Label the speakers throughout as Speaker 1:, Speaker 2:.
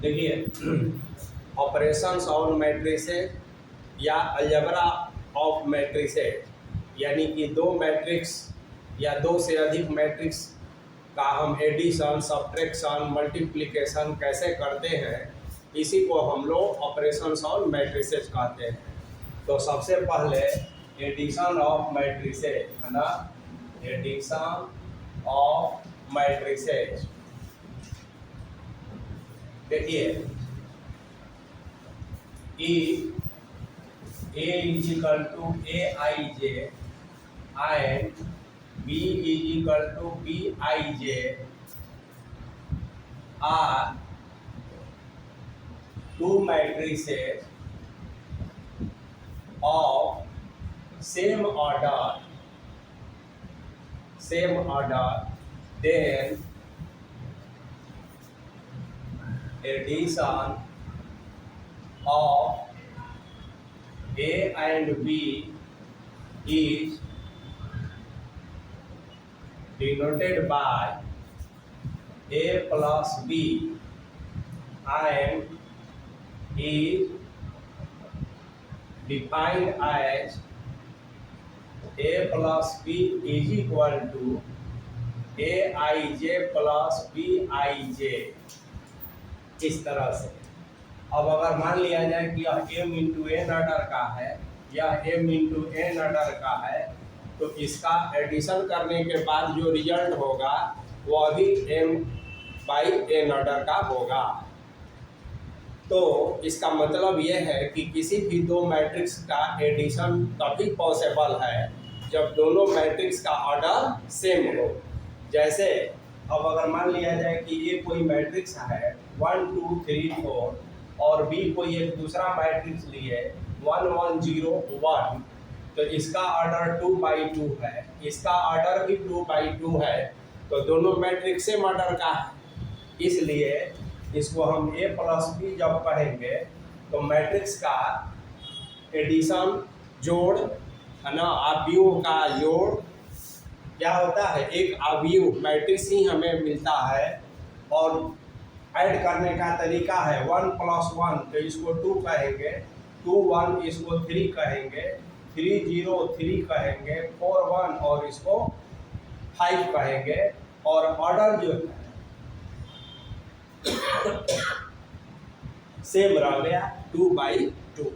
Speaker 1: देखिए operations on matrices या algebra of matrices यानी कि दो मैट्रिक्स या दो से अधिक मैट्रिक्स का हम एडिशन, सब्ट्रैक्शन, मल्टीप्लिकेशन कैसे करते हैं, इसी को हम लोग ऑपरेशंस ऑन मैट्रिसेज कहते हैं। तो सबसे पहले एडिशन ऑफ मैट्रिसेज है ना, एडिशन ऑफ मैट्रिसेज। देखिए A is equal to Aij and B is equal to Bij are two matrices of same order, then addition of A and B is denoted by A plus B and is defined as A plus B is equal to Aij plus Bij। इस तरह से अब अगर मान लिया जाए कि यह m इंटू एन ऑर्डर का है, यह m इंटू एन ऑर्डर का है, तो इसका एडिशन करने के बाद जो रिजल्ट होगा वह भी m बाई एन ऑर्डर का होगा। तो इसका मतलब यह है कि किसी भी दो मैट्रिक्स का एडिशन तभी पॉसिबल है जब दोनों मैट्रिक्स का ऑर्डर सेम हो। जैसे अब अगर मान लिया जाए कि ये कोई मैट्रिक्स है 1 2 3 4 और B कोई एक दूसरा मैट्रिक्स लिए 1 1 0 1, तो इसका ऑर्डर 2 बाई 2 है, इसका ऑर्डर भी 2 बाई 2 है, तो दोनों मैट्रिक्स सेम ऑर्डर का है। इसलिए इसको हम A प्लस B जब कहेंगे तो मैट्रिक्स का एडिशन, जोड़ है ना, अवयव का जोड़ क्या होता है, एक अवयव मैट्रिक्स ही हमें मिलता है और ऐड करने का तरीका है 1 प्लस 1, तो इसको 2 कहेंगे, 2 1 इसको 3 कहेंगे, 3 0 3 कहेंगे, 4 1 और इसको 5 कहेंगे, और ऑर्डर जो है सेम रह गया 2 बाई 2।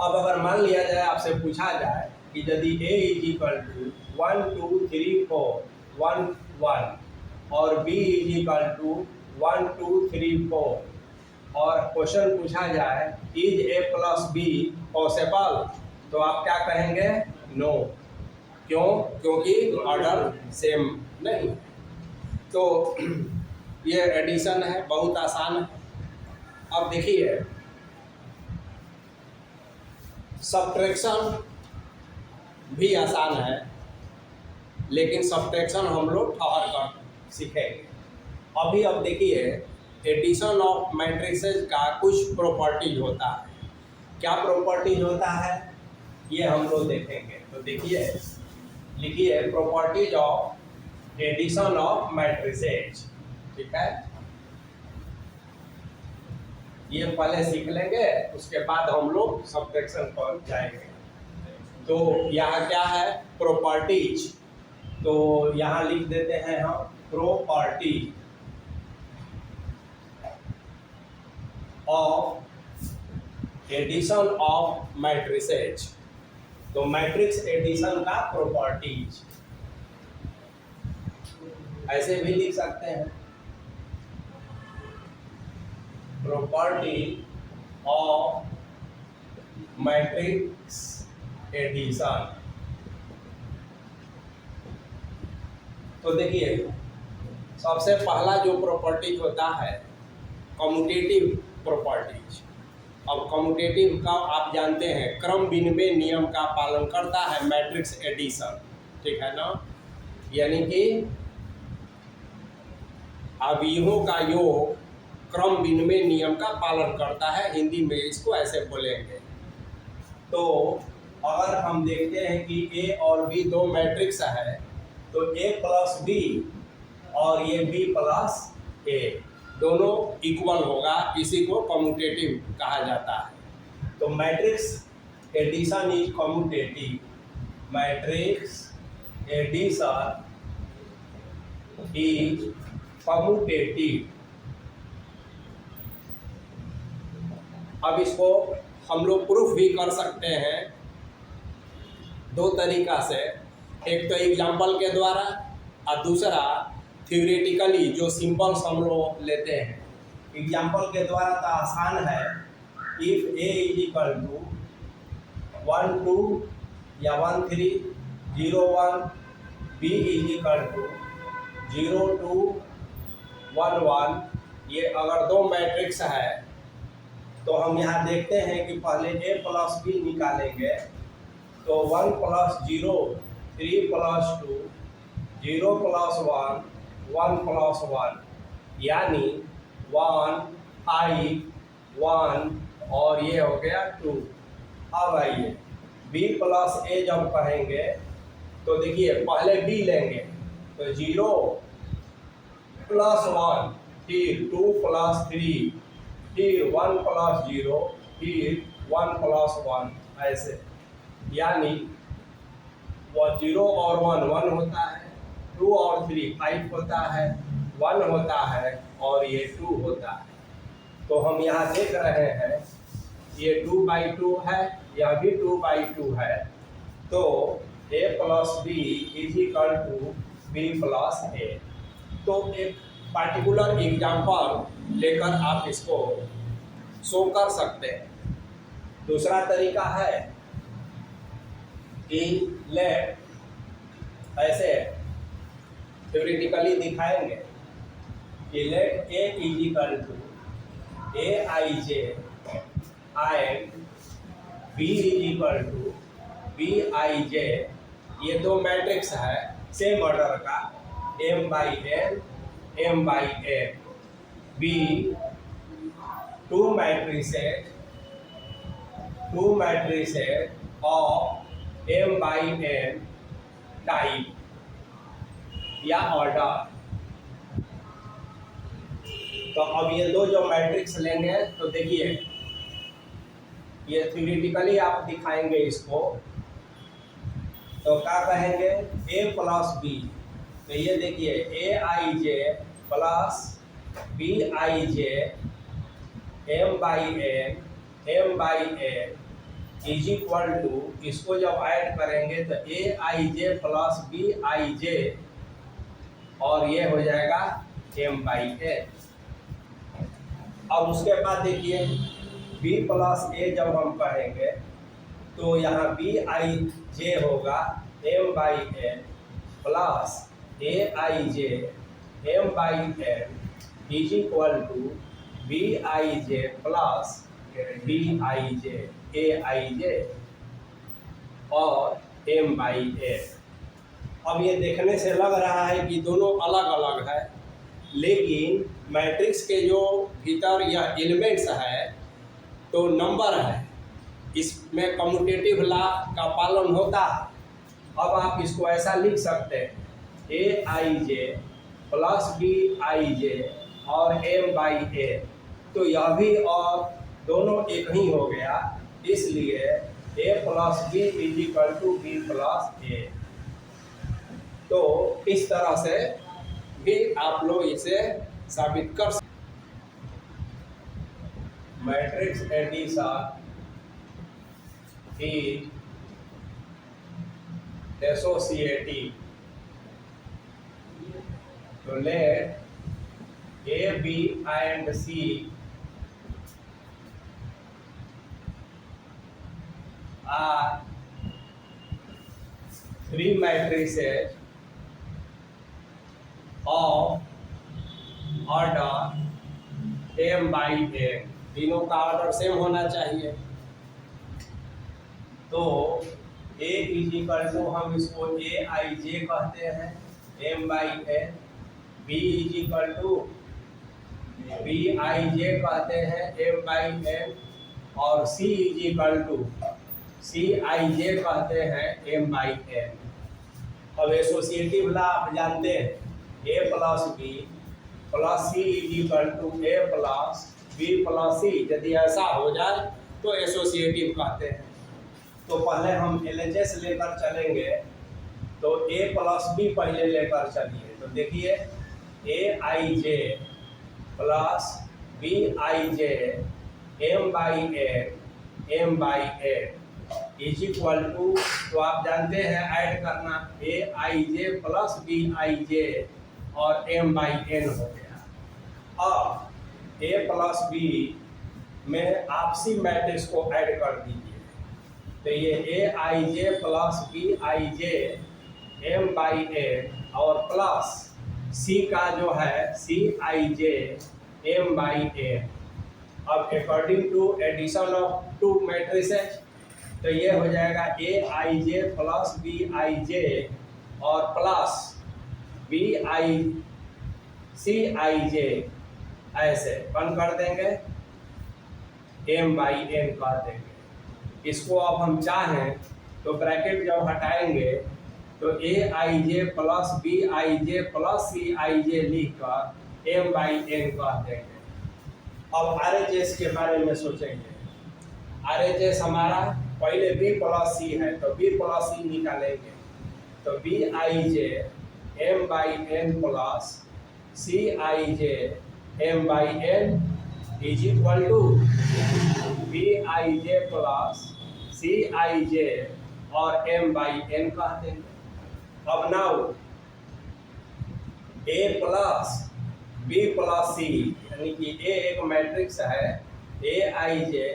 Speaker 1: अब अगर मान लिया जाए, आपसे पूछा जाए कि यदि A इज इक्वल टू 1 2 3 4 1 1 और B इज इक्वल टू 1 2 3 4 और क्वेश्चन पूछा जाए is A plus B possible, तो आप क्या कहेंगे, नो। क्यों? क्योंकि ऑर्डर सेम नहीं। तो ये एडिशन है, बहुत आसान है। अब देखिए सब्ट्रैक्शन भी आसान है, लेकिन सब्ट्रैक्शन हम लोग ठहर कर सीखेंगे। अभी अब देखिए एडिशन ऑफ मैट्रिसेस का कुछ प्रॉपर्टीज होता है। क्या प्रॉपर्टीज होता है ये हम लोग देखेंगे। तो देखिए लिखिए properties of addition of matrices, ठीक है, ये पहले सीख लेंगे, उसके बाद हम लोग सब्ट्रैक्शन पर जाएंगे। तो यहाँ क्या है, प्रॉपर्टीज, तो यहाँ लिख देते हैं हम property of addition of matrices. तो मैट्रिक्स एडिशन का प्रॉपर्टीज ऐसे भी लिख सकते हैं, प्रॉपर्टी ऑफ मैट्रिक्स एडिशन। तो देखिए सबसे पहला जो प्रॉपर्टीज होता है कम्यूटेटिव प्रॉपर्टीज। अब कम्यूटेटिव का आप जानते हैं क्रम विनिमय नियम का पालन करता है मैट्रिक्स एडिशन, ठीक है ना, यानी कि अवयवों का योग क्रम विनिमय नियम का पालन करता है, हिंदी में इसको ऐसे बोलेंगे। तो अगर हम देखते हैं कि A और B दो मैट्रिक्स है, तो A प्लस B और ये B प्लस A,
Speaker 2: दोनों इक्वल होगा, इसी को कम्यूटेटिव कहा जाता है।
Speaker 1: तो matrix addition is commutative, matrix addition is commutative.
Speaker 2: अब इसको हम लोग प्रूफ भी कर सकते हैं दो तरीका से, एक तो एग्जाम्पल के द्वारा और दूसरा थ्योरेटिकली जो सिंपल्स हम लोग लेते हैं।
Speaker 1: एग्जाम्पल के द्वारा तो आसान है। If A is equal to 1 2 या 1 3 0 1, बी इज इक्वल टू 0 2 1 1, ये अगर दो मैट्रिक्स है तो हम यहाँ देखते हैं कि पहले ए प्लस बी निकालेंगे तो 1 प्लस 0 3 प्लस 2 0 प्लस 1 1 प्लस 1, यानी 1 5 1 और ये हो गया 2। अब आइए b प्लस ए जब कहेंगे तो देखिए पहले b लेंगे तो 0 प्लस 1, फिर 2 प्लस 3, फिर 1 प्लस 0, फिर 1 प्लस 1, ऐसे, यानी वो 0 और 1 1 होता है, 2 और 3 5 होता है, 1 होता है और ये 2 होता है। तो हम यहाँ देख रहे हैं ये 2/2 है, यह भी 2/2 है। तो a plus B is equal to B plus A. तो एक पार्टिकुलर एग्जाम्पल लेकर आप इसको शो कर सकते हैं। दूसरा तरीका है कि लेट ऐसे थ्योरेटिकली दिखाएंगे कि let A is equal to A I J and B is equal to B I J. ये दो मैट्रिक्स है सेम ऑर्डर का, m/n m/n, be two matrices of m/n type या ऑर्डर। तो अब ये दो जो मैट्रिक्स लेंगे तो देखिए ये थ्योरेटिकली आप दिखाएंगे इसको तो क्या कहेंगे a प्लस बी। तो ये देखिए A I J plus B I J m/n is equal to, इसको जब ऐड करेंगे तो A I J plus B I J और ये हो जाएगा m/n। अब उसके बाद देखिए b प्लस ए जब हम कहेंगे तो यहाँ बी आई जे होगा m/n plus A I J m/n is equal to B I J plus B I J A I J और m/n। अब ये देखने से लग रहा है कि दोनों अलग अलग है, लेकिन मैट्रिक्स के जो भीतर यह एलिमेंट्स है तो नंबर है, इसमें कम्यूटेटिव लॉ का पालन होता है। अब आप इसको ऐसा लिख सकते हैं ए I J plus B I J और m/n। तो यह भी और दोनों एक ही हो गया, इसलिए a plus B is equal to B plus A. तो इस तरह से भी आप लोग इसे साबित कर सकते। Matrix addition is associative. तो let A B and C are three matrices of order m/n। तीनों का ऑर्डर सेम होना चाहिए। तो a इज इक्वल टू, हम इसको ए आई जे कहते हैं m/n, b is equal to B I J कहते हैं m/n और c is equal to C I J कहते हैं m/n। अब एसोसिएटिव लॉ आप जानते हैं a plus B
Speaker 2: plus C is equal to A plus B plus C. यदि ऐसा हो जाए तो एसोसिएटिव कहते हैं। तो पहले हम LHS लेकर चलेंगे, तो ए प्लस बी पहले लेकर चलिए। तो देखिए A I J plus B I J M by N is equal to, तो आप जानते हैं ऐड करना, ए I J plus B I J और एम बाई एन हो गया। अब ए प्लस बी में आपसी मैट्रिक्स को ऐड कर दीजिए। तो ये A I J plus B I J M by N और प्लस सी का जो है C I J M by N. अब according to addition of two matrices, तो ये हो जाएगा ए I J plus B I J और plus B I C I जे, ऐसे बंद कर देंगे, एम बाई एन कर देंगे। इसको अब हम चाहें तो ब्रैकेट जब हटाएंगे तो A I J plus B I J plus C I J लिख कर एम बाई एन कर देंगे। अब RHS के बारे में सोचेंगे। RHS हमारा पहले बी प्लस सी है, तो बी प्लस सी निकालेंगे। तो B I J M by N plus C I J M by N is equal to B I J plus C I J और एम बाई एन कह देंगे। अब now A plus B plus C, यानी कि A एक matrix है, A I J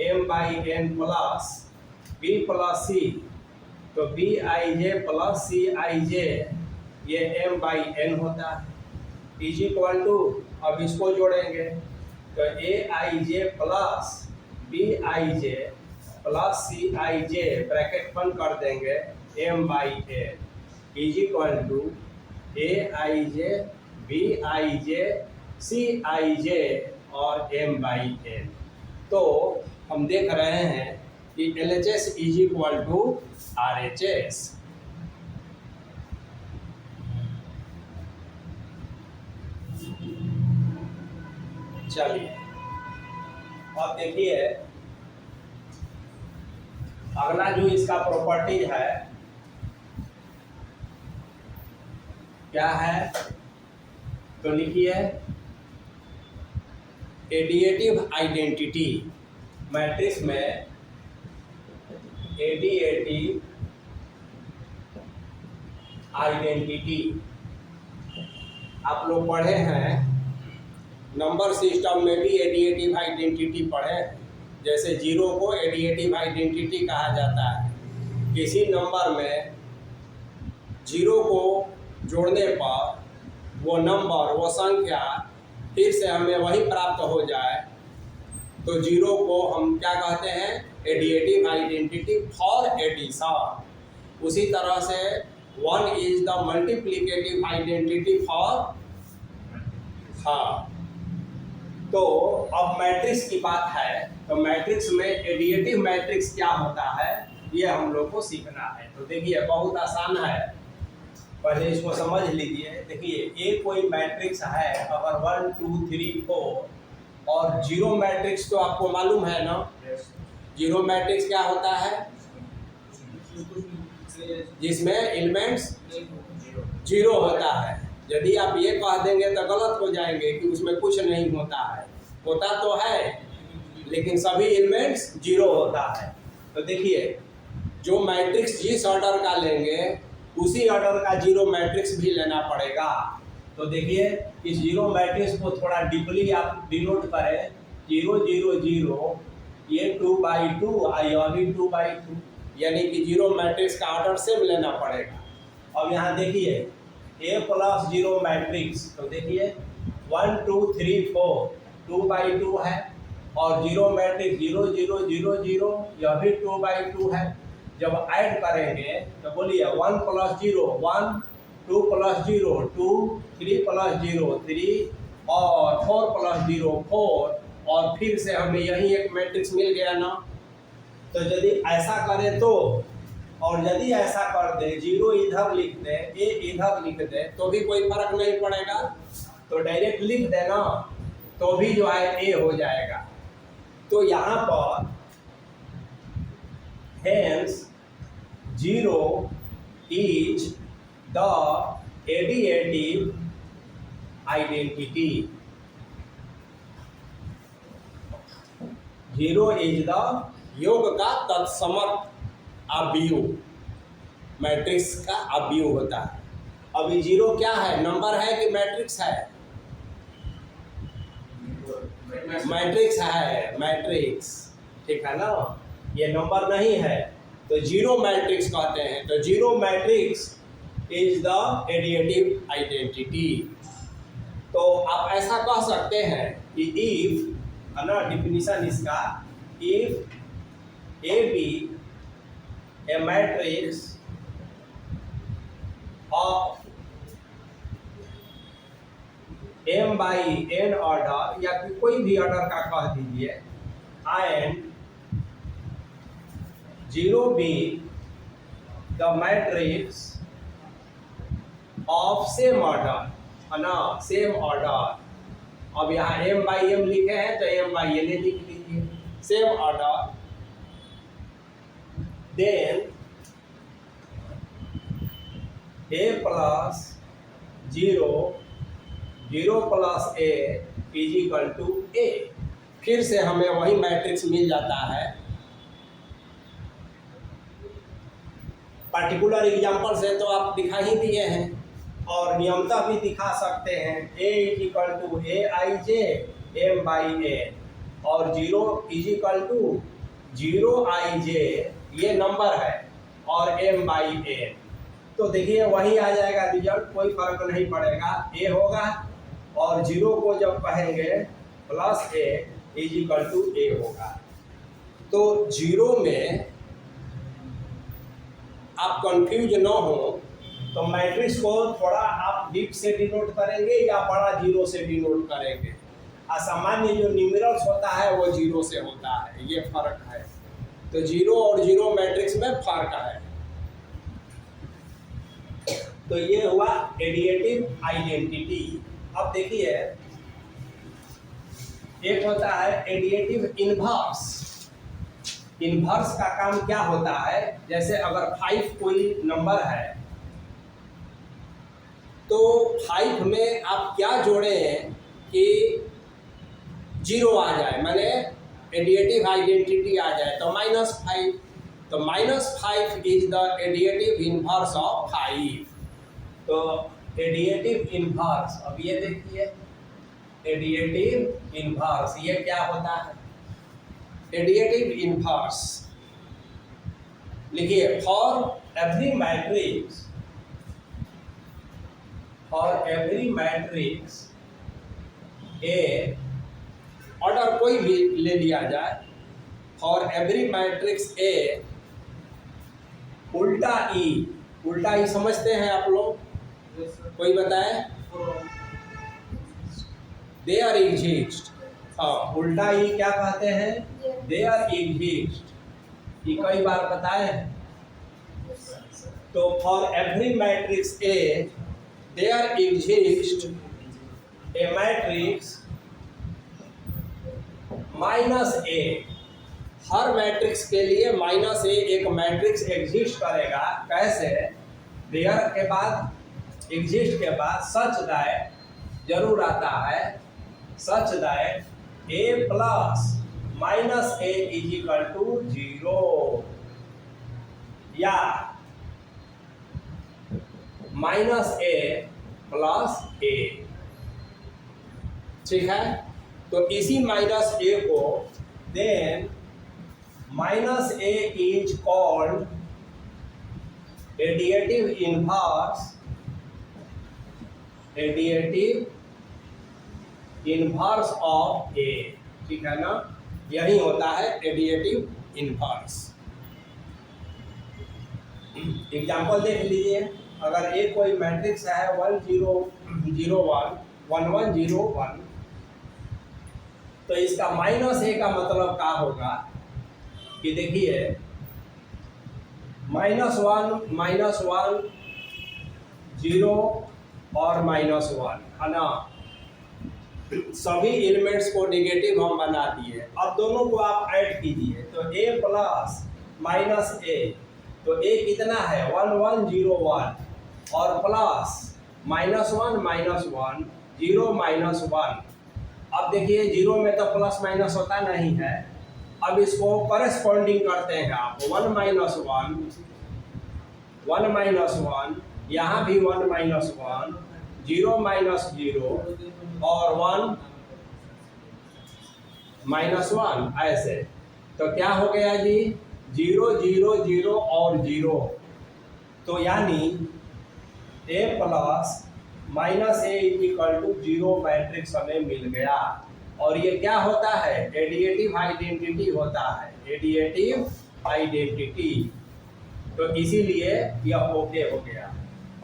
Speaker 2: M by N plus B plus C, तो B I J plus C I J ये एम बाई एन होता है इज इक्वल टू, अब इसको जोड़ेंगे तो A I J plus B I J plus C I J bracket बंद कर देंगे, M by N is equal to A I J B I J C I J और एम बाई एन। तो हम देख रहे हैं कि LHS is equal to RHS। चलिए अब देखिए अगला जो इसका प्रॉपर्टीज है क्या है, तो लिखिए एडिएटिव आइडेंटिटी। मैट्रिक्स में एडिएटिव आइडेंटिटी आप लोग पढ़े हैं, नंबर सिस्टम में भी एडिएटिव आइडेंटिटी पढ़े हैं। जैसे जीरो को एडिएटिव आइडेंटिटी कहा जाता है। किसी नंबर में जीरो को जोड़ने पर वो नंबर, वो संख्या फिर से हमें वही प्राप्त हो जाए तो जीरो को हम क्या कहते हैं, एडिएटिव आइडेंटिटी फॉर एडिशन। उसी तरह से one is the multiplicative identity for, हाँ। तो अब मैट्रिक्स की बात है, तो मैट्रिक्स में एडिएटिव मैट्रिक्स क्या होता है ये हम लोग को सीखना है। तो देखिए बहुत आसान है, पहले इसको समझ लीजिए। देखिए ये कोई मैट्रिक्स है, अगर 1 2 3 4 और जीरो मैट्रिक्स तो आपको मालूम है ना, जीरो मैट्रिक्स क्या होता है, जिसमें एलिमेंट्स जीरो होता है। यदि आप ये कह देंगे तो गलत हो जाएंगे कि उसमें कुछ नहीं होता है, होता तो है लेकिन सभी एलिमेंट्स जीरो होता है। तो देखिए जो मैट्रिक्स जिस ऑर्डर का लेंगे उसी ऑर्डर का जीरो मैट्रिक्स भी लेना पड़ेगा। तो देखिए इस जीरो मैट्रिक्स को थोड़ा डीपली आप डिनोट करें, 0 0 0, ये 2/2 और यह भी 2/2, यानी कि जीरो मैट्रिक्स का ऑर्डर सेम लेना पड़ेगा। अब यहाँ देखिए ए प्लस जीरो मैट्रिक्स, तो देखिए 1 2 3 4 2/2 है और जीरो मैट्रिक्स 0 0 0 0, यह भी 2/2 है। जब ऐड करेंगे तो बोलिए 1 + 0 1, 2 + 0 2, 3 + 0 3 और 4 + 0 4, और फिर से हमें यही एक मैट्रिक्स मिल गया ना। तो यदि ऐसा करें तो, और यदि ऐसा कर दें 0 इधर लिख दें, ए इधर लिख दें, तो भी कोई फर्क नहीं पड़ेगा। तो डायरेक्ट लिख देना तो भी जो है ए हो जाएगा। तो यहाँ पर hence 0 is the additive identity. 0 is the योग का तत्समक अवयव, मैट्रिक्स का अवयव होता है। अभी 0 क्या है, नंबर है कि मैट्रिक्स है? मैट्रिक्स है, मैट्रिक्स, ठीक है ना, ये नंबर नहीं है। तो 0 मैट्रिक्स कहते हैं। तो 0 matrix is the additive identity. तो आप ऐसा कह सकते हैं कि इफ, है ना, डिफिनीशन इसका, if A be a matrix of m by n order, या फिर कोई भी ऑर्डर का कह दीजिए, and 0 be the matrix of same order, है ना, सेम ऑर्डर। अब यहाँ m by m लिखे हैं तो m by n लिख लीजिए, same order. Then a plus 0 0 plus a is equal to a। फिर से हमें वही मैट्रिक्स मिल जाता है। पर्टिकुलर एग्जाम्पल से तो आप दिखा ही दिए हैं, और नियमता भी दिखा सकते हैं। a is equal to a i j m by a, और 0 is equal to 0 i j, ये नंबर है, और m by a। तो देखिए वही आ जाएगा रिजल्ट, कोई फर्क नहीं पड़ेगा, a होगा, और 0 को जब कहेंगे plus a is equal to a होगा। तो 0 में आप कंफ्यूज न हो तो मैट्रिक्स को थोड़ा आप डीप से डिनोट करेंगे या बड़ा 0 से डिनोट करेंगे। असामान्य जो न्यूमेरल्स होता है वो 0 से होता है, ये फर्क है। तो 0 और 0 मैट्रिक्स में फर्क है। तो ये हुआ एडिएटिव आइडेंटिटी। अब देखिए एक होता है एडिएटिव इनवर्स। इनवर्स का काम क्या होता है, जैसे अगर 5 कोई नंबर है तो 5 में आप क्या जोड़े कि 0 आ जाए, माने एडिएटिव आइडेंटिटी आ जाए, तो -5। तो -5 इज द एडिएटिव इनवर्स ऑफ 5। तो एडिएटिव इनवर्स, अब ये देखिए एडिएटिव इनवर्स ये क्या होता है। एडिएटिव इनवर्स लिखिए, for every matrix A, order कोई भी ले लिया जाए, फॉर एवरी मैट्रिक्स ए उल्टा ई समझते हैं आप लोग, कोई बताए? देयर एग्जिस्ट, हाँ, उल्टा ई क्या कहते हैं? There exist. ये कई बार बताए हैं। तो for every matrix A there exist a matrix -a। हर मैट्रिक्स के लिए -a एक मैट्रिक्स एग्जिस्ट करेगा। कैसे? देयर के बाद, एग्जिस्ट के बाद सच दैट जरूर आता है, such that a plus -a is equal to 0, या -a प्लस a। ठीक है, तो इसी -a को then -a is called additive inverse, additive inverse of a। ठीक है ना, यही होता है एडिएटिव इनवर्स। एग्जाम्पल देख लीजिए, अगर a कोई मैट्रिक्स है 1 0 0 1 1 1 0 1, तो इसका -a का मतलब क्या होगा कि देखिए -1 -1 0 और -1, है ना, सभी एलिमेंट्स को नेगेटिव हम बना दिए। अब दोनों को आप ऐड कीजिए तो a प्लस माइनस a, तो a कितना है 1 1 0 1 और प्लस -1 -1 0 -1। अब देखिए 0 में तो प्लस माइनस होता नहीं है। अब इसको करस्पॉन्डिंग करते हैं आप 1 -1 1 -1, यहाँ भी 1 -1 0 -0 और 1 -1 ऐसे। तो क्या हो गया जी 0 0 0 और 0। तो यानी a plus minus a equal to 0 matrix हमें मिल गया। और ये क्या होता है एडिटिव आइडेंटिटी होता है, एडिटिव आइडेंटिटी। तो इसीलिए यह ओके हो गया।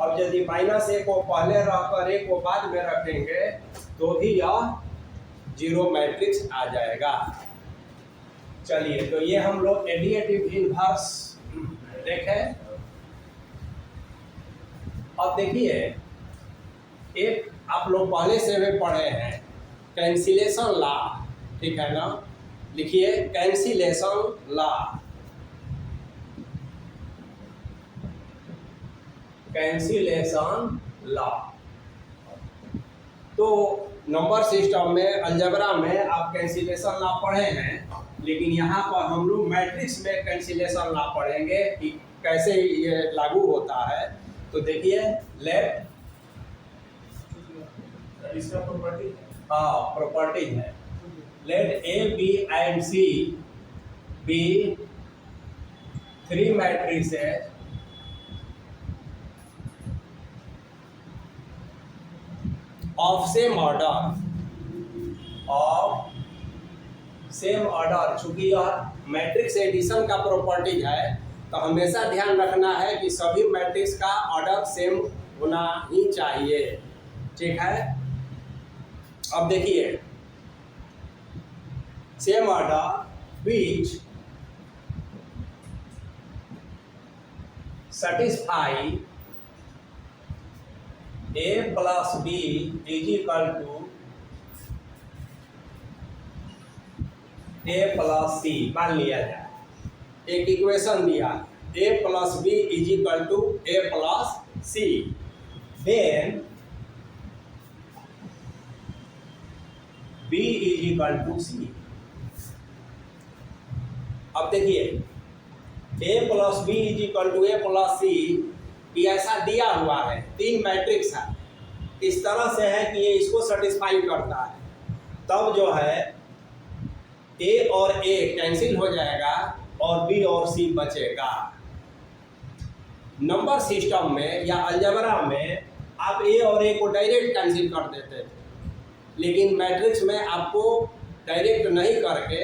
Speaker 2: अब यदि माइनस a को पहले रखकर a को बाद में रखेंगे तो भी यह 0 मैट्रिक्स आ जाएगा। चलिए तो ये हम लोग एडिटिव इनवर्स देखें। अब देखिए एक आप लोग पहले से भी पढ़े हैं कैंसिलेशन लॉ, ठीक है ना। लिखिए कैंसिलेशन लॉ। कैंसिलेशन लॉ तो नंबर सिस्टम में अलजेब्रा में आप कैंसिलेशन लॉ पढ़े हैं, लेकिन यहाँ पर हम लोग मैट्रिक्स में कैंसिलेशन लॉ पढ़ेंगे कि कैसे ये लागू होता है। तो देखिए लेट,
Speaker 1: इसका प्रॉपर्टी
Speaker 2: हाँ प्रॉपर्टी है, let A B and C be 3 matrices of same order, चूंकि यह मैट्रिक्स एडिशन का प्रॉपर्टी है तो हमेशा ध्यान रखना है कि सभी मैट्रिक्स का ऑर्डर सेम होना ही चाहिए, ठीक है। अब देखिए same order which satisfy a plus b is equal to a plus c। मान लिया जाए एक इक्वेशन दिया a plus b is equal to a plus c, then b is equal to c। अब देखिए a plus B is equal to A plus C, ये ऐसा दिया हुआ है 3 मैट्रिक्स है, इस तरह से है कि ये इसको सेटिस्फाई करता है। तब जो है a और a कैंसिल हो जाएगा और b और c बचेगा। नंबर सिस्टम में या अलजेब्रा में आप a और a को डायरेक्ट कैंसिल कर देते थे, लेकिन मैट्रिक्स में आपको डायरेक्ट नहीं करके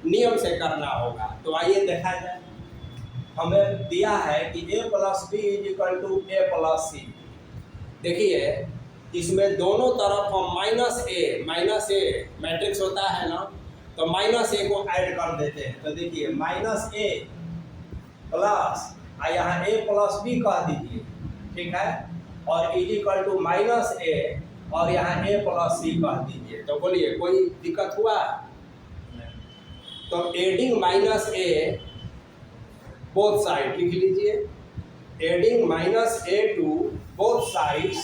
Speaker 2: नियम से करना होगा। तो आइए देखा जाए, हमें दिया है कि a plus B is equal to A plus C. देखिए इसमें दोनों तरफ हम माइनस ए मैट्रिक्स होता है ना, तो माइनस ए को ऐड कर देते हैं। तो देखिए माइनस ए प्लस यहाँ ए प्लस बी कह दीजिए, ठीक है, और इज इक्वल टू माइनस ए और यहाँ ए प्लस सी कह दीजिए। तो बोलिए कोई दिक्कत हुआ? तो adding minus A both side लिख लीजिए, adding minus A to both sides,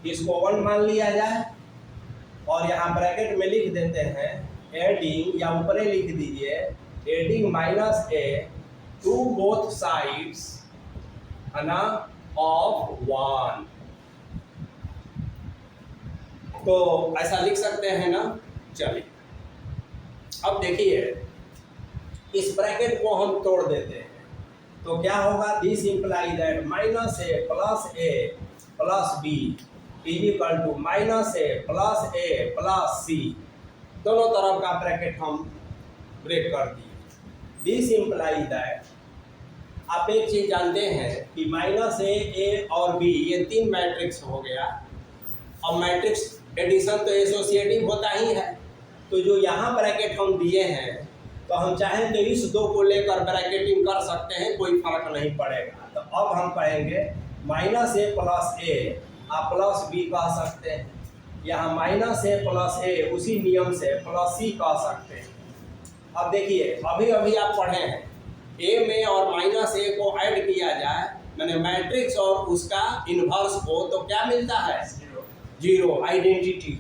Speaker 2: इसको 1 मान लिया जाए और यहाँ ब्रैकेट में लिख देते हैं एडिंग, या ऊपर लिख दीजिए adding minus A to both sides है ना ऑफ 1। तो ऐसा लिख सकते हैं ना। चलिए अब देखिए इस ब्रैकेट को हम तोड़ देते हैं तो क्या होगा, this imply that minus A plus B is equal to minus A plus C. दोनों तरफ का ब्रैकेट हम ब्रेक कर दिए। दिस इंप्लाई दैट, आप एक चीज जानते हैं कि माइनस ए और बी ये 3 मैट्रिक्स हो गया। अब मैट्रिक्स एडिशन तो एसोसिएटिव होता ही है, तो जो यहाँ ब्रैकेट हम दिए हैं तो हम चाहें तो इस 2 को लेकर ब्रैकेटिंग कर सकते हैं, कोई फर्क नहीं पड़ेगा। तो अब हम कहेंगे माइनस ए प्लस ए, आप प्लस बी कह सकते हैं, यहाँ माइनस ए प्लस ए उसी नियम से प्लस सी कह सकते हैं। अब देखिए अभी अभी आप पढ़े हैं ए में और माइनस ए को ऐड किया जाए मैंने मैट्रिक्स और उसका इन्वर्स को तो क्या मिलता है जीरो आइडेंटिटी।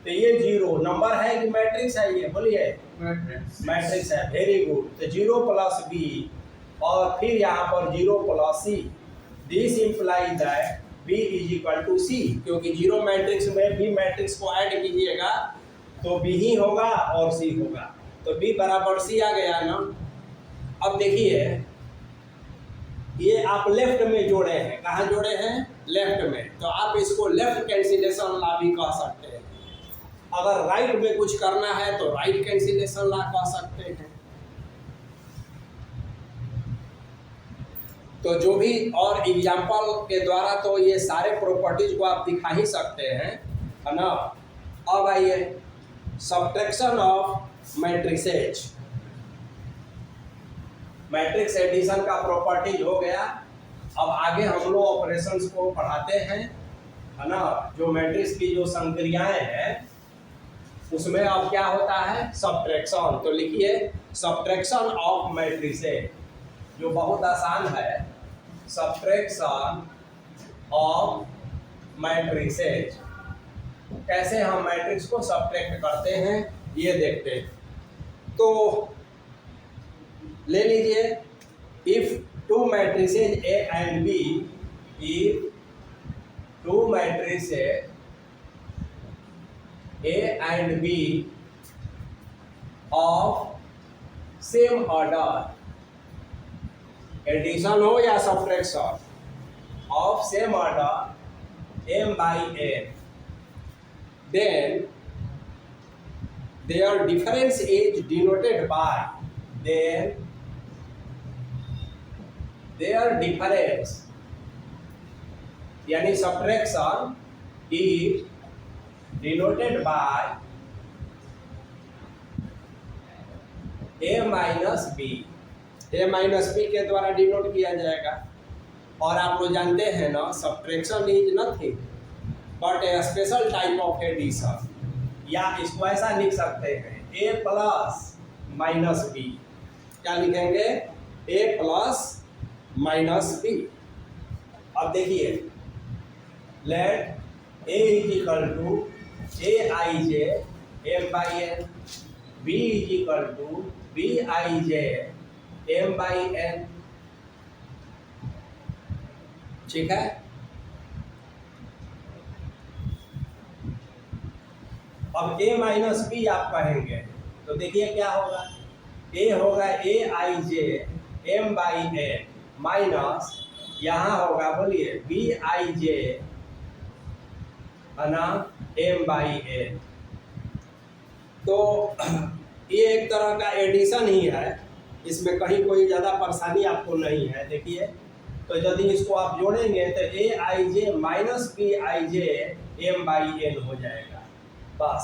Speaker 2: तो ये जीरो नंबर है कि मैट्रिक्स है, ये बोलिए मैट्रिक्स है। Very good. तो जीरो प्लस बी और फिर यहाँ पर zero plus C, this imply that B is equal to C, क्योंकि जीरो मैट्रिक्स में बी मैट्रिक्स को ऐड कीजिएगा तो बी ही होगा और सी होगा, तो बी बराबर सी आ गया ना। अब देखिए ये आप लेफ्ट में जोड़े हैं, कहाँ जोड़े हैं लेफ्ट में, तो आप इसको लेफ्ट कैंसिलेशन ला भी कह सकते हैं। अगर राइट में कुछ करना है तो राइट कैंसिलेशन ला कह सकते हैं। तो जो भी और एग्जाम्पल के द्वारा तो ये सारे प्रॉपर्टीज को आप दिखा ही सकते हैं, है ना। अब आइए subtraction of matrices, matrix addition का प्रॉपर्टीज हो गया। अब आगे हम लोग ऑपरेशंस को पढ़ाते हैं, है ना। जो मैट्रिक्स की जो संक्रियाएं हैं उसमें अब क्या होता है सब्ट्रैक्शन। तो लिखिए सब्ट्रैक्शन ऑफ मैट्रिसेज, जो बहुत आसान है, सब्ट्रैक्शन ऑफ मैट्रिसेज। कैसे हम मैट्रिक्स को सब्ट्रैक्ट करते हैं ये देखते हैं। तो ले लीजिए if two matrices A and B, if two matrices A and B of same order, addition हो या subtraction, of same order m by n, then their difference is denoted by, then their difference यानी subtraction is denoted by a minus b, a minus B के द्वारा denote किया जाएगा। और आप लोग जानते हैं ना subtraction is nothing but a special type of addition, या इसको ऐसा लिख सकते हैं a प्लस माइनस बी। क्या लिखेंगे a प्लस माइनस बी। अब देखिए let a is equal to a i j m by n, b is equal to b i j m by n, ठीक है। अब a माइनस बी आप कहेंगे तो देखिए क्या होगा, a होगा a i j m by n minus यहाँ होगा बोलिए b i j है ना m by n। तो ये एक तरह का एडिशन ही है, इसमें कहीं कोई ज़्यादा परेशानी आपको नहीं है। देखिए तो यदि इसको आप जोड़ेंगे तो a i j minus b i j m by n हो जाएगा। बस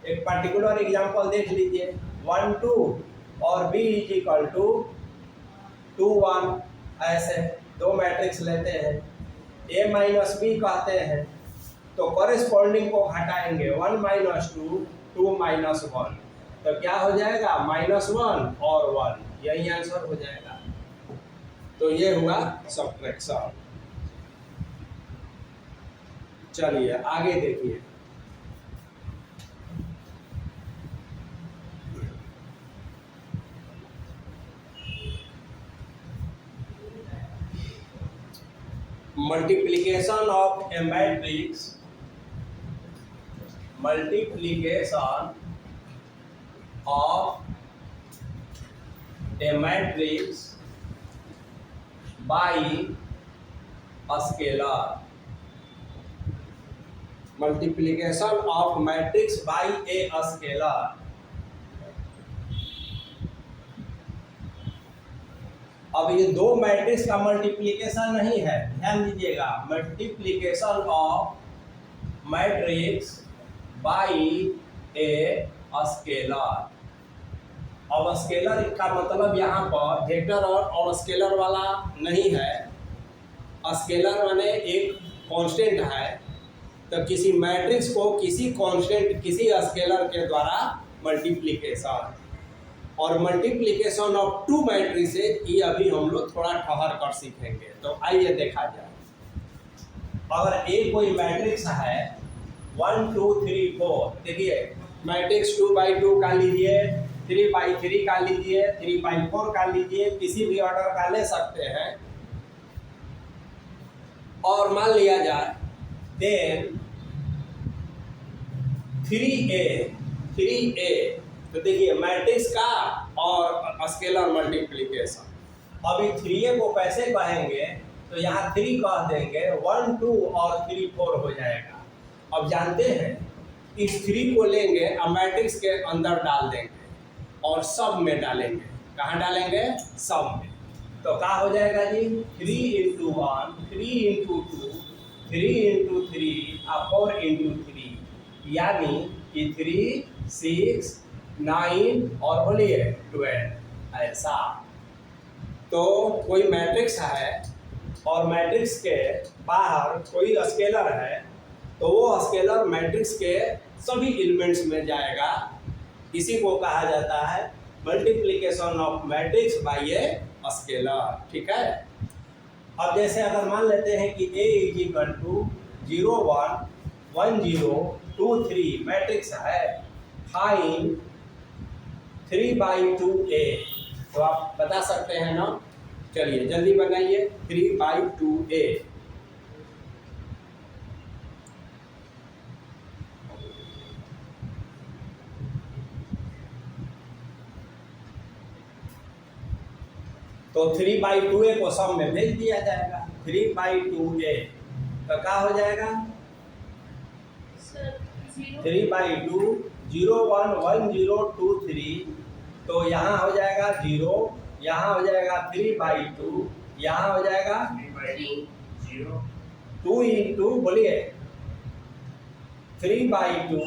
Speaker 2: एक पर्टिकुलर एग्जांपल देख लीजिए 1 2 और b इज इक्वल टू 2 1, ऐसे दो मैट्रिक्स लेते हैं a माइनस b कहते हैं, तो कॉरेस्पॉन्डिंग को हटाएंगे 1 माइनस 2 2 माइनस 1, तो क्या हो जाएगा -1 और 1, यही आंसर हो जाएगा। तो ये हुआ सब्ट्रैक्शन। चलिए आगे देखिए multiplication of A matrix, multiplication of a matrix by a scalar, multiplication of matrix by a scalar। अब ये दो मैट्रिक्स का मल्टीप्लिकेशन नहीं है, ध्यान दीजिएगा, multiplication of matrix bye a scalar. अब स्केलर का मतलब यहाँ पर वेक्टर और स्केलर वाला नहीं है। स्केलर माने एक कांस्टेंट है तो किसी मैट्रिक्स को किसी कांस्टेंट किसी स्केलर के द्वारा मल्टीप्लिकेशन, और मल्टीप्लिकेशन ऑफ टू मैट्रिसेज ये अभी हम लोग थोड़ा ठहर कर सीखेंगे। तो आइए देखा जाए।
Speaker 1: अगर एक कोई मैट्रिक्स है 1 2 3 4, देखिए
Speaker 2: मैट्रिक्स 2x2 का लीजिए, 3x3 का लीजिए, 3x4 का लीजिए, किसी भी ऑर्डर का ले सकते हैं। और मान लिया जाए
Speaker 1: देन 3a,
Speaker 2: तो देखिए मैट्रिक्स का और स्केलर मल्टीप्लिकेशन।
Speaker 1: अभी 3a को कैसे कहेंगे, तो यहाँ 3 कह देंगे, 1 2 और 3 4 हो जाएगा। अब जानते हैं
Speaker 2: इस 3 को लेंगे और मैट्रिक्स के अंदर डाल देंगे और सब में डालेंगे। कहाँ डालेंगे? सब में।
Speaker 1: तो क्या हो जाएगा जी, 3 × 1, 3 × 2, 3 × 3 और 4 × 3, यानी कि 3 6 9 और बोलिए 12, ऐसा।
Speaker 2: तो कोई मैट्रिक्स है
Speaker 1: और मैट्रिक्स के बाहर कोई स्केलर है,
Speaker 2: तो वो स्केलर मैट्रिक्स के सभी एलिमेंट्स में जाएगा। इसी को कहा जाता है multiplication of matrix bye a scalar. ठीक है।
Speaker 1: अब जैसे अगर मान लेते हैं कि a = 0 1 1 0 2 3 मैट्रिक्स है, फाइंड 3/2a,
Speaker 2: तो आप बता सकते हैं ना। चलिए जल्दी बनाइए। 3/2a।
Speaker 1: तो 3/2a को सब में भेज दिया जाएगा। 3/2a तो क्या हो जाएगा, 3/2 0 1 1 0 2 3, तो यहाँ हो जाएगा 0, यहाँ हो जाएगा 3/2, यहाँ हो जाएगा 2 × बोलिए 3/2,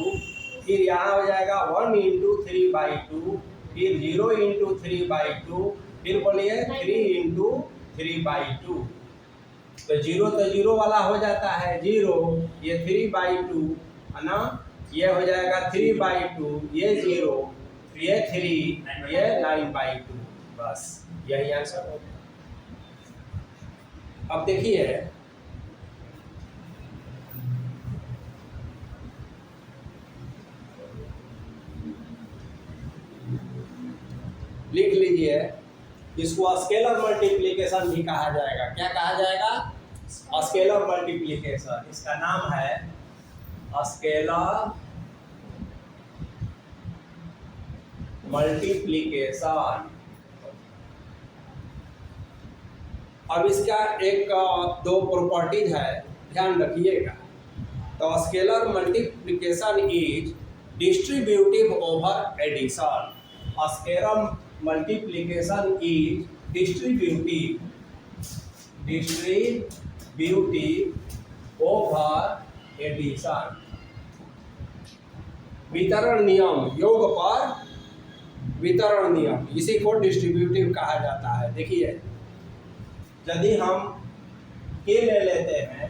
Speaker 1: फिर यहाँ हो जाएगा 1 × 3/2, फिर 0 × 3/2, फिर बोलिए 3 × 3/2। तो 0 तो 0 वाला हो जाता है 0, ये 3/2 है ना, ये हो जाएगा 3/2, ये 0, ये 3, ये 9/2। बस यही आंसर हो गया।
Speaker 2: अब देखिए लिख लीजिए,
Speaker 1: इसको स्केलर मल्टीप्लिकेशन भी कहा जाएगा। क्या कहा जाएगा? Scalar multiplication. इसका नाम है स्केलर मल्टीप्लिकेशन।
Speaker 2: अब इसका एक दो प्रॉपर्टीज है, ध्यान रखिएगा। तो scalar multiplication is distributive over addition.
Speaker 1: Scalar multiplication is distributive over addition.
Speaker 2: वितरण नियम, योग पर वितरण नियम, इसी को डिस्ट्रीब्यूटिव कहा जाता है। देखिए
Speaker 1: यदि हम k ले लेते हैं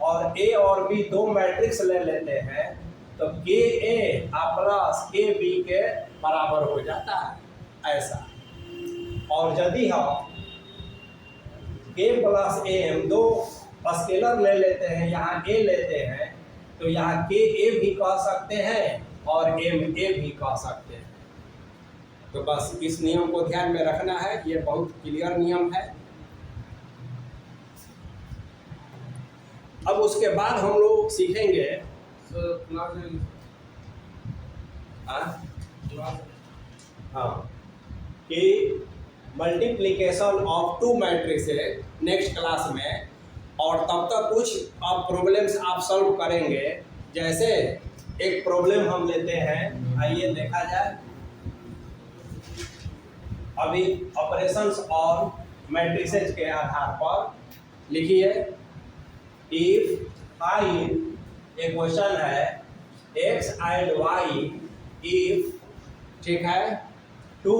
Speaker 1: और a और b दो मैट्रिक्स ले लेते हैं, तो KA प्लस KB के बराबर हो जाता है, ऐसा। और यदि हम K + AM दो स्केलर ले लेते हैं, यहाँ A लेते हैं, तो यहाँ KA भी कह सकते हैं और MA भी कह सकते हैं।
Speaker 2: तो बस इस नियम को ध्यान में रखना है, ये बहुत क्लियर नियम है। अब उसके बाद हम लोग सीखेंगे
Speaker 1: हाँ कि multiplication of
Speaker 2: two matrices next class में, और तब तक कुछ अब प्रॉब्लम्स आप सॉल्व करेंगे। जैसे
Speaker 1: एक प्रॉब्लम हम लेते हैं, आइए देखा जाए। अभी ऑपरेशंस और मैट्रिसेस के आधार पर
Speaker 2: लिखिए।
Speaker 1: इफ फाइंड, एक क्वेश्चन है x एंड y इफ,
Speaker 2: ठीक है,
Speaker 1: 2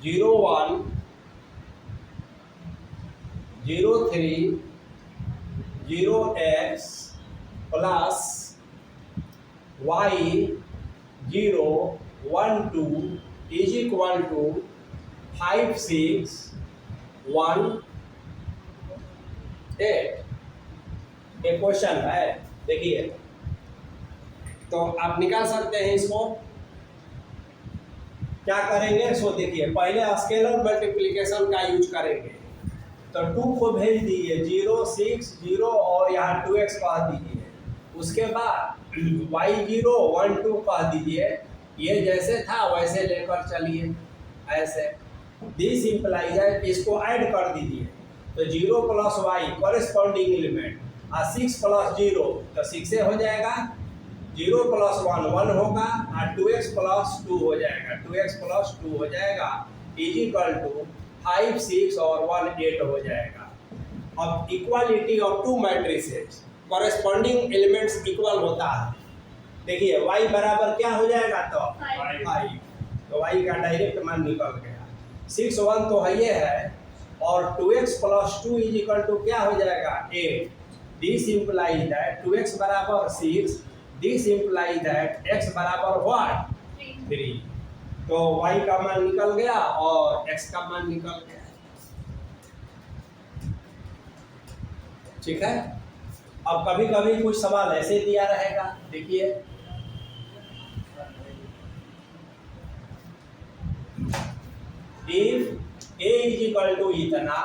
Speaker 1: 0 1 0 3 0 x
Speaker 2: plus y 0 1 2 is equal to 5 6 1 8। एक क्वेश्चन है, देखिए, तो आप निकाल सकते हैं इसको। क्या करेंगे सो देखिए, पहले स्केलर मल्टीप्लिकेशन का यूज करेंगे। तो 2 को भेज दीजिए 0 6 0 और यहाँ 2x कह दीजिए। उसके बाद y0 1 2 कह दीजिए। ये जैसे था वैसे लेकर चलिए, ऐसे। दिस इंप्लाइज है, इसको ऐड कर दीजिए। तो 0 प्लस वाई कॉरेस्पॉन्डिंग एलिमेंट, और 6 प्लस 0 तो 6 से हो जाएगा। 0 प्लस 1 1 होगा, और 2x प्लस 2 हो जाएगा। 2x प्लस 2 हो जाएगा इज इक्वल टू 5 6 और 1 8 हो जाएगा। अब equality of two matrices, corresponding elements equal होता है। देखिए y बराबर क्या हो जाएगा, तो 5। तो y का डायरेक्ट मान निकल गया। 6 1 तो है ये है, और 2x plus 2 is equal to क्या हो जाएगा, 8। दिस इंप्लाइज दैट 2x बराबर 6, दिस इंप्लाइज दैट x बराबर व्हाट, 3। तो y का मान निकल गया और x का मान निकल गया। ठीक है। अब कभी कभी कुछ सवाल ऐसे दिया रहेगा, देखिए, if a is equal to इतना,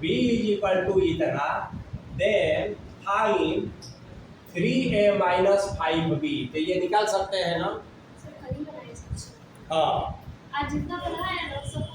Speaker 2: b इज इक्वल टू इतना, then find 3a minus 5b। तो ये निकाल सकते हैं ना।
Speaker 3: सर कल ही बनाए सब।
Speaker 2: हाँ,
Speaker 3: आज जितना पढ़ा है ना सब